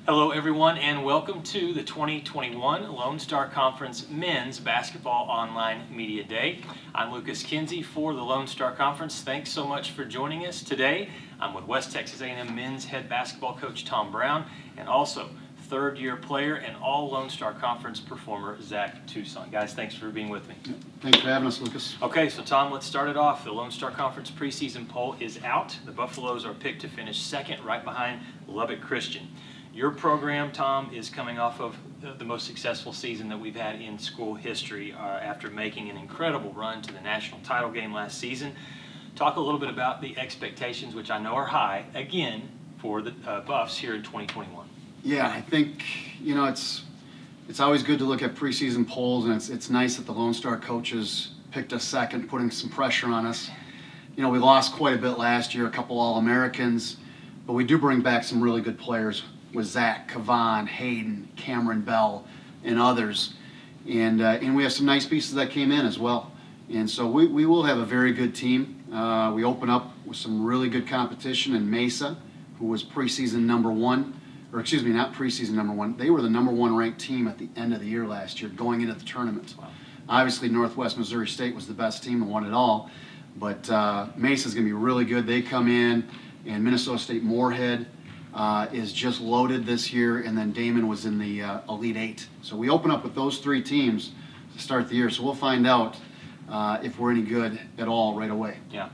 Hello everyone and welcome to the 2021 Lone Star Conference Men's Basketball Online Media Day. I'm Lucas Kinsey for the Lone Star Conference. Thanks so much for joining us today. I'm with West Texas A&M men's head basketball coach Tom Brown and also third-year player and all Lone Star Conference performer Zach Toussaint. Guys, thanks for being with me. Thanks for having us, Lucas. Okay, so Tom, let's start it off. The Lone Star Conference preseason poll is out. The Buffaloes are picked to finish second right behind Lubbock Christian. Your program, Tom, is coming off of the most successful season that we've had in school history after making an incredible run to the national title game last season. Talk a little bit about the expectations, which I know are high, again, for the Buffs here in 2021. Yeah, I think, it's always good to look at preseason polls, and it's nice that the Lone Star coaches picked us second, putting some pressure on us. We lost quite a bit last year, a couple All-Americans, but we do bring back some really good players with Zach, Kavan, Hayden, Cameron Bell, and others. And we have some nice pieces that came in as well. And so we will have a very good team. We open up with some really good competition in Mesa, who was preseason number one. Or excuse me, not preseason number one. They were the number one ranked team at the end of the year last year, going into the tournament. Wow. Obviously, Northwest Missouri State was the best team and won it all. But Mesa's going to be really good. They come in, and Minnesota State Moorhead is just loaded this year, and then Damon was in the Elite Eight. So we open up with those three teams to start the year. So we'll find out if we're any good at all right away. Yeah.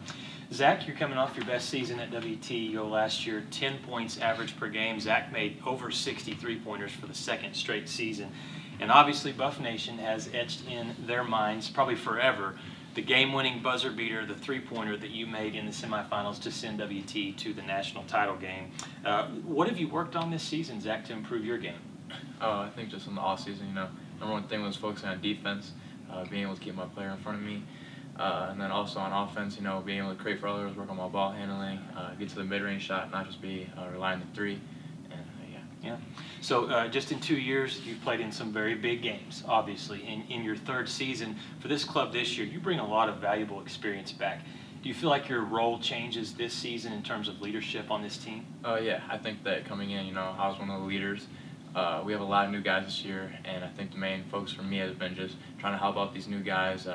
Zach, you're coming off your best season at WTO last year, 10 points average per game. Zach made over 60 three-pointers for the second straight season. And obviously Buff Nation has etched in their minds, probably forever, the game-winning buzzer beater, the three-pointer that you made in the semifinals to send WT to the national title game. What have you worked on this season, Zach, to improve your game? I think just in the off-season, number one thing was focusing on defense, being able to keep my player in front of me. And then also on offense, being able to create for others, work on my ball handling, get to the mid-range shot, not just be relying on the three. And, yeah. So just in 2 years, you've played in some very big games, obviously. In your third season for this club this year, you bring a lot of valuable experience back. Do you feel like your role changes this season in terms of leadership on this team? Yeah, I think that coming in, I was one of the leaders. We have a lot of new guys this year, and I think the main focus for me has been just trying to help out these new guys,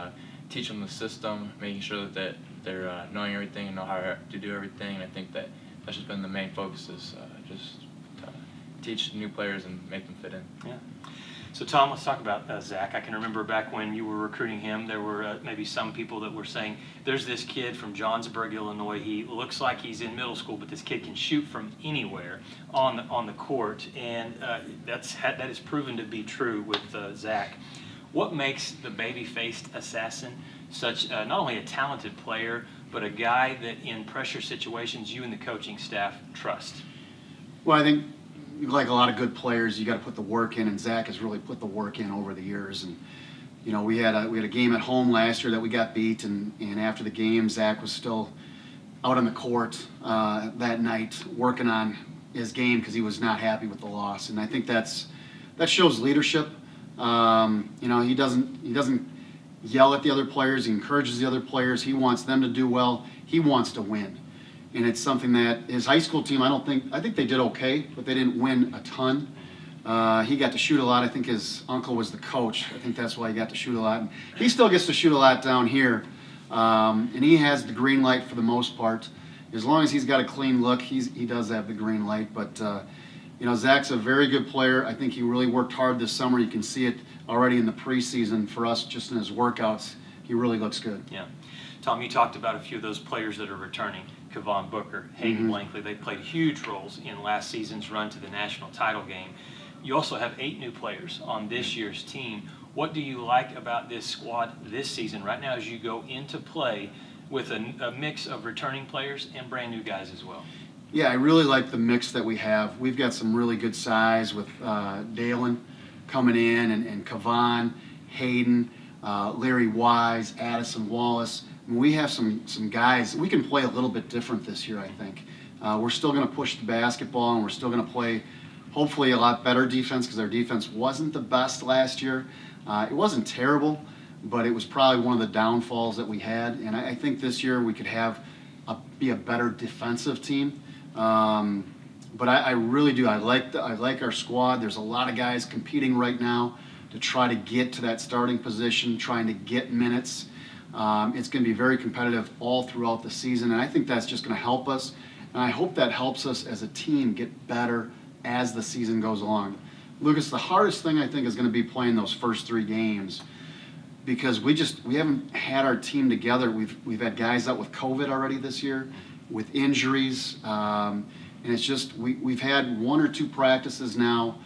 teach them the system, making sure that they're knowing everything and know how to do everything. And I think that's just been the main focus is just teach new players and make them fit in. Yeah. So Tom, let's talk about Zach. I can remember back when you were recruiting him, there were maybe some people that were saying, there's this kid from Johnsburg, Illinois. He looks like he's in middle school, but this kid can shoot from anywhere on the court. And that is proven to be true with Zach. What makes the baby-faced assassin such not only a talented player, but a guy that in pressure situations you and the coaching staff trust? Well, I think like a lot of good players, you got to put the work in, and Zach has really put the work in over the years. And we had a game at home last year that we got beat, and after the game, Zach was still out on the court that night working on his game because he was not happy with the loss. And I think that shows leadership. He doesn't yell at the other players. He encourages the other players. He wants them to do well. He wants to win. And it's something that his high school team, I think they did okay, but they didn't win a ton. He got to shoot a lot. I think his uncle was the coach. I think that's why he got to shoot a lot. And he still gets to shoot a lot down here. And he has the green light for the most part. As long as he's got a clean look, he does have the green light. But Zach's a very good player. I think he really worked hard this summer. You can see it already in the preseason for us, just in his workouts. He really looks good. Yeah. Tom, you talked about a few of those players that are returning. Kavan Booker, Hayden Blankley, they played huge roles in last season's run to the national title game. You also have 8 new players on this year's team. What do you like about this squad this season right now as you go into play with a mix of returning players and brand new guys as well? Yeah, I really like the mix that we have. We've got some really good size with Dalen coming in and Kavan, Hayden, Larry Wise, Addison Wallace. We have some guys. We can play a little bit different this year, I think. We're still going to push the basketball, and we're still going to play, hopefully, a lot better defense because our defense wasn't the best last year. It wasn't terrible, but it was probably one of the downfalls that we had. And I think this year we could be a better defensive team. But I really do. I like our squad. There's a lot of guys competing right now to try to get to that starting position, trying to get minutes. It's going to be very competitive all throughout the season, and I think that's just going to help us. And I hope that helps us as a team get better as the season goes along. Lucas, the hardest thing I think is going to be playing those first 3 games, because we haven't had our team together. We've had guys out with COVID already this year, with injuries, and it's just we've had 1 or 2 practices now,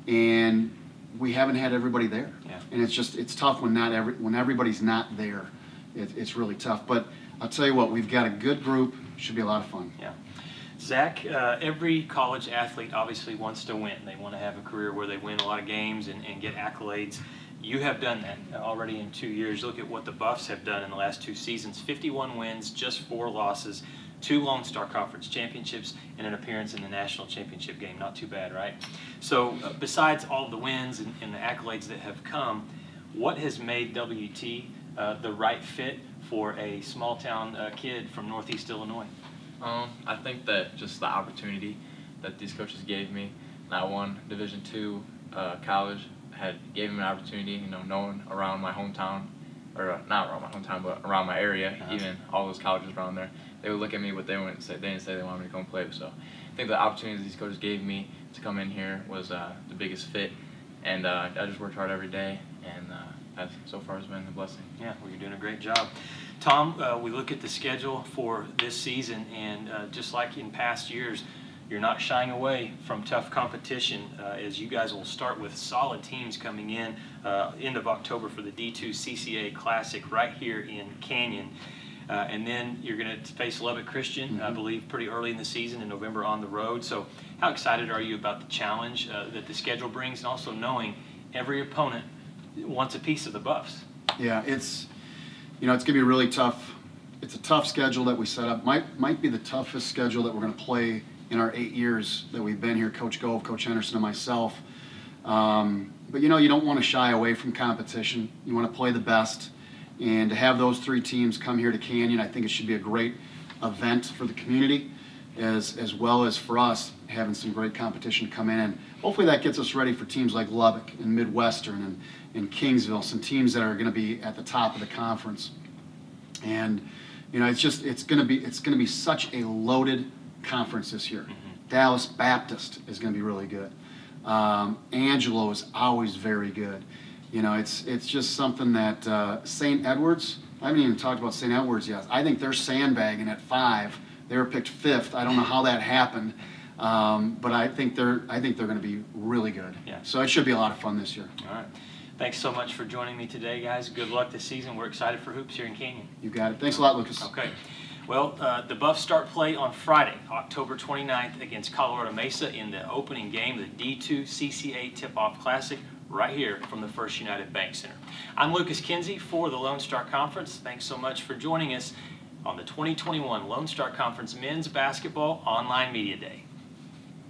and we haven't had everybody there. Yeah. And it's tough when everybody's not there. It's really tough. But I'll tell you what, we've got a good group. Should be a lot of fun. Yeah. Zach, every college athlete obviously wants to win. They want to have a career where they win a lot of games and get accolades. You have done that already in 2 years. Look at what the Buffs have done in the last 2 seasons. 51 wins, just 4 losses, 2 Lone Star Conference championships, and an appearance in the national championship game. Not too bad, right? So besides all the wins and the accolades that have come, what has made WT the right fit for a small-town kid from Northeast Illinois? I think that just the opportunity that these coaches gave me. I won Division II college, gave me an opportunity, knowing around my hometown, or not around my hometown, but around my area, even all those colleges around there, they would look at me, but they didn't say they wanted me to come play. So I think the opportunity these coaches gave me to come in here was the biggest fit, and I just worked hard every day, and that so far has been a blessing. Yeah, well, you're doing a great job. Tom, we look at the schedule for this season, and just like in past years, you're not shying away from tough competition, as you guys will start with solid teams coming in end of October for the D2 CCA Classic right here in Canyon. And then you're going to face Lubbock Christian, I believe, pretty early in the season in November on the road. So how excited are you about the challenge that the schedule brings, and also knowing every opponent wants a piece of the Buffs? Yeah, it's going to be really tough. It's a tough schedule that we set up. Might be the toughest schedule that we're going to play in our 8 years that we've been here, Coach Gove, Coach Henderson, and myself. But you don't want to shy away from competition. You want to play the best. And to have those 3 teams come here to Canyon, I think it should be a great event for the community, as well as for us, having some great competition come in. And hopefully that gets us ready for teams like Lubbock and Midwestern and Kingsville, some teams that are going to be at the top of the conference. And it's going to be such a loaded conference this year. Dallas Baptist is going to be really good. Angelo is always very good. It's just something that St. Edwards, I haven't even talked about St. Edwards yet. I think they're sandbagging at 5. They were picked 5th. I don't know how that happened, but I think they're going to be really good. Yeah. So it should be a lot of fun this year. All right. Thanks so much for joining me today, guys. Good luck this season. We're excited for hoops here in Canyon. You got it. Thanks a lot, Lucas. Okay. Well, the Buffs start play on Friday, October 29th against Colorado Mesa in the opening game of the D2 CCA Tip-Off Classic right here from the First United Bank Center. I'm Lucas Kinsey for the Lone Star Conference. Thanks so much for joining us on the 2021 Lone Star Conference Men's Basketball Online Media Day.